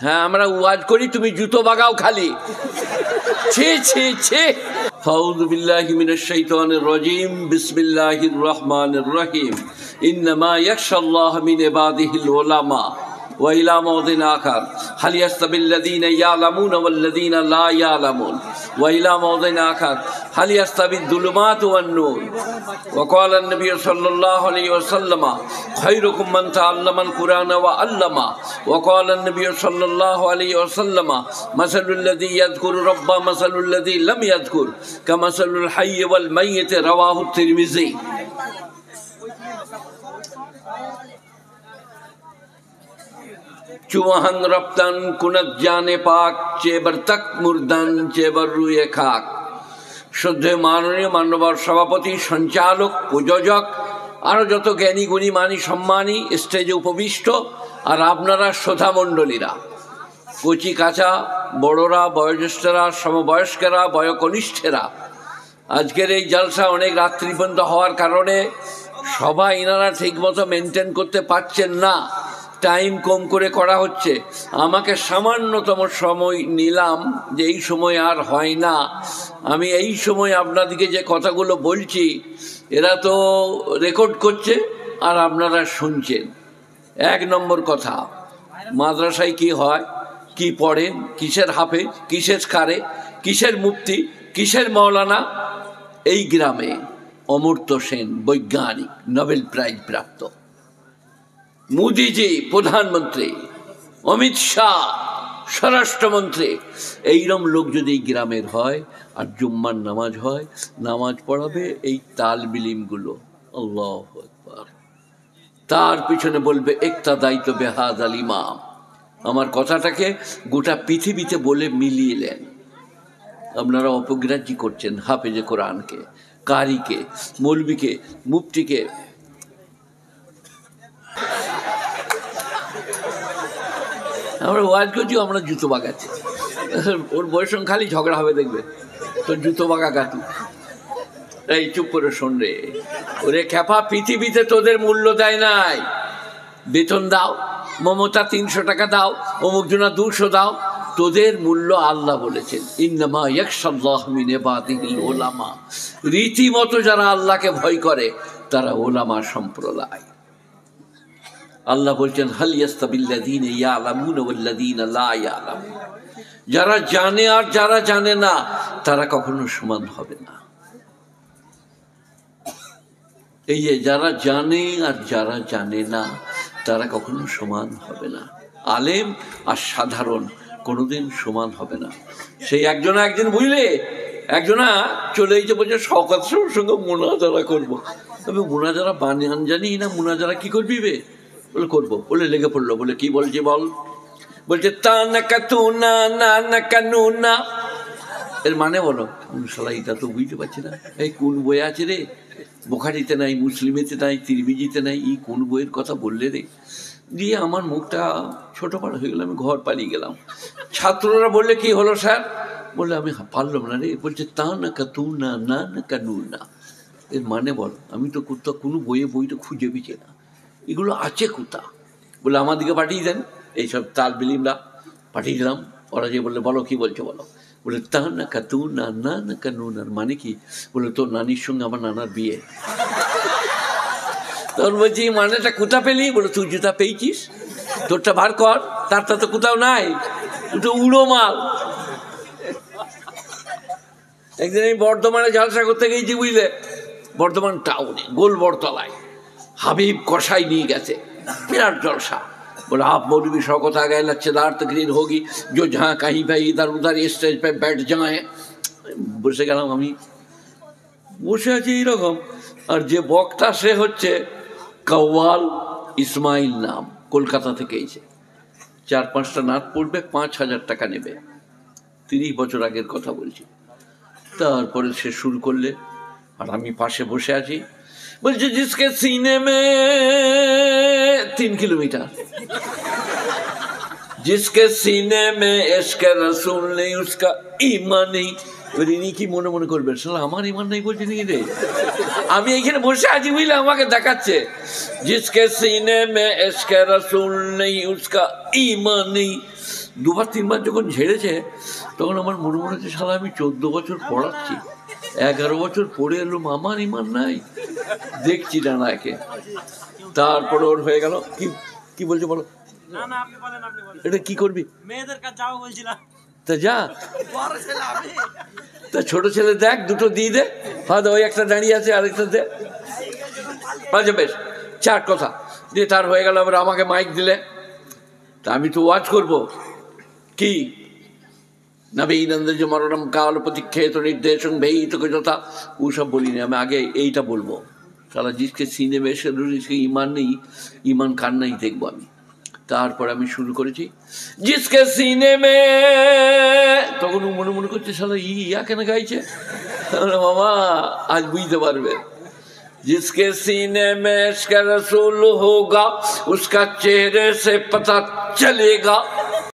হ্যাঁ, আমরা ওয়াজ করি, তুমি জুতো বাগাও খালি। ছি ছি ছি। আউযু বিল্লাহি মিনাশ শাইতানির রাজীম। বিসমিল্লাহির রহমানির রহিম। ইন্নামা ইয়াখশাল্লাহা মিন ইবাদিহিল উলামা। وإلى موضع آخر هل يستوي الذين يعلمون والذين لا يعلمون وإلى موضع آخر هل يستوي الظلمات والنور وقال النبي صلى الله عليه وسلم خيركم من تعلم القرآن وعلمه وقال النبي صلى الله عليه وسلم مثل الذي يذكر ربه مثل الذي لم يذكر كمثل الحي والميت رواه الترمذي। चुवहन रप्तन कुनत जाने पाक चेबर तक मुर्दन चेबर रुए खाक। श्रद्धे माननीय मानवर सभापति संचालक प्रयोजक और যত জ্ঞানী গুণী মানী সম্মানী স্টেজে উপবিষ্ট আর আপনারা শ্রোতা মণ্ডলীরা, কচি কাঁচা বড়রা, বয়োজ্যেষ্ঠরা, সমবয়স্কেরা, বয়োকনিষ্ঠেরা, আজকের এই জলসা অনেক রাত্রি পর্যন্ত হওয়ার কারণে সবাই এনারা ঠিকমতো মেনটেন করতে পারছেন না, টাইম কম করে করা হচ্ছে। আমাকে সামান্যতম সময় নিলাম, যে এই সময় আর হয় না, আমি এই সময় আপনাদেরকে যে কথাগুলো বলছি এরা তো রেকর্ড করছে আর আপনারা শুনছেন। এক নম্বর কথা, মাদ্রাসায় কি হয়, কি পড়েন, কিসের হাফেজ, কিসের কারে, কিসের মুফতি, কিসের মৌলানা। এই গ্রামে অমর্ত্য সেন বৈজ্ঞানিক, নোবেল প্রাইজ প্রাপ্ত, মোদিজি প্রধানমন্ত্রী, অমিত শাহ স্বরাষ্ট্রমন্ত্রী, এইরকম লোক যদি এই গ্রামের হয় আর জুম্মার নামাজ হয়, নামাজ পড়াবে এই তালবিলিমগুলো, আল্লাহু আকবার, তার পিছনে বলবে একটা দায়িত্ব বেহাদ আল ইমাম। আমার কথাটাকে গোটা পৃথিবীতে বলে মিলিয়ে নেন। আপনারা অপগ্রাহ্য করছেন হাফেজে কোরআনকে, কারিকে, মৌলবিকে, মুফতিকে। আমরা ওয়াজ করছি, আমরা জুতো বাগাচ্ছি। ওর বয়স খালি ঝগড়া হবে, দেখবে তোর জুতো বাগা গাতু। এই চুপ করে শোন রে, ওরে খ্যাপা, পৃথিবীতে তোদের মূল্য দেয় নাই। বেতন দাও, মমতা 300 টাকা দাও, অমুক জনা 200 দাও, তোদের মূল্য আল্লাহ বলেছেন ইন্নামা ইয়াখশাল্লাহু মিন ইবাদিহিল উলামা। রীতিমতো যারা আল্লাহকে ভয় করে তারা ওলামা সম্প্রদায়। আল্লাহ বলছেন হাল ইয়াস্তাবিল্লাযীনা ইয়ালামুনা ওয়াল্লাযীনা লা ইয়ালামুন। যারা জানে আর যারা জানে না তারা কখনো সমান হবে না। এই যে যারা জানে আর যারা জানে না তারা কখনো সমান হবে না। আলেম আর সাধারণ কোনোদিন সমান হবে না। সেই একজন বুঝলে, একজনা চলে এসে বলছে শওকত সাহেবের সঙ্গে মুনাজারা করবো। তবে মুনাজারা বানান জানি না, মুনাজারা কি করবি বে? বলে করবো, বলে লেগে পড়লো, বলে কি বলছে বল? বলছে তা না কাতু না না না কানু না। এর মানে বলো। শালা এটা তো বুঝতে পারছি না, এই কোন বই আছে রে? বুখারীতে নাই, মুসলিমেতে নাই, তিরমিজিতে নাই, এই কোন বইয়ের কথা বললে রে? দিয়ে আমার মুখটা ছোট পাড়া হয়ে গেল, আমি ঘর পালিয়ে গেলাম। ছাত্ররা বললে কি হলো স্যার? বললে আমি পারলাম না রে। বলছে তা না কাতু না না না কানু না। এর মানে বল। আমি তো কোনো বইটা খুঁজে পেয়েছি না, এগুলো আছে কোথা? বলে আমাদেরকে পাঠিয়ে দেন। এইসব তালবিলিমরা পাঠিয়ে দিলাম। ওরা যে বললে বলো কি বলছো বলো। বলে তা না কাতু না না না কানু না মানে কি? বলে তোর নানির সঙ্গে আমার নানার বিয়ে। তোর বলছি মানেটা কোথা পেলি? বলে তুই জুতা পেয়েছিস, তোরটা বার কর, তারটা তো কোথাও নাই, তুই তো উড়ো মাল। একদিন আমি বর্ধমানে জলসা করতে গেছি, বুঝলে, বর্ধমান টাউনে গোলবরতলায় হাবিব কসাই নিয়ে গেছে, বিরাট জলসা। बोला आप मौलवी शौकत आ गए, लच्छेदार तकरीर होगी, जो जहाँ कहीं पे इधर उधर स्टेज पे बैठ जाए। বসে গেলাম আমি, বসে আছি এইরকম। আর যে বক্তা সে হচ্ছে কাওয়াল ইসমাইল নাম, কলকাতা থেকে এসে 4-5টা নাত পড়বে, 5,000 টাকা নেবে। 30 বছর আগের কথা বলছি। তারপরে সে শুরু করলে আর আমি পাশে বসে আছি। বলছে जिसके सीने में 3 किलोमीटर, जिसके सीने में इश्क रसूल नहीं उसका ईमान नहीं। ইনি কি মনে মনে করবেন, শালা আমার ইমান নাই বলছে নাকি রে? আমি এইখানে বসে আছি, বুঝলে, আমাকে দেখাচ্ছে जिसके सीने में इश्क रसूल नहीं उसका ईमान नहीं। দুবার তিনবার যখন ঝেড়েছে তখন আমার মনে মনে হচ্ছে শালা আমি 14 বছর পড়াচ্ছি, 11 বছর পড়ে এলো, আমার ইমান নাই, দেখছি না একে। তারপরে ওর হয়ে গেল। কি কি বলছো বলো? এটা কি করবি? মেয়েদের কাছে যাবো বলছিলাম। তা যা, তা ছোট ছেলে দেখ দুটো দিয়ে দে, হয়তো ওই একটা দাঁড়িয়ে আছে আরেকটা দে। আচ্ছা বেশ, 4 কথা দিয়ে তার হয়ে গেল। আবার আমাকে মাইক দিলে, তা আমি তো ওয়াজ করবো। কি নবীনন্দ যে মরণম কাল প্রতীক্ষেত নির্দেশং ভেয়িত যথা, ওসব বলিনি আমি। আগে এইটা বলবো, সারা জিসকে সিনেমে সে ইমান নেই, ইমান কার নাই দেখবো আমি। তারপর আমি শুরু করেছি জিসকে সিনেমে, তখন ও মনে মনে করছে শালা ইয়া কেন গাইছে। মামা আজ বুঝতে পারবে। जिसके सीने में इश्क रसूल होगा उसका चेहरे से पता चलेगा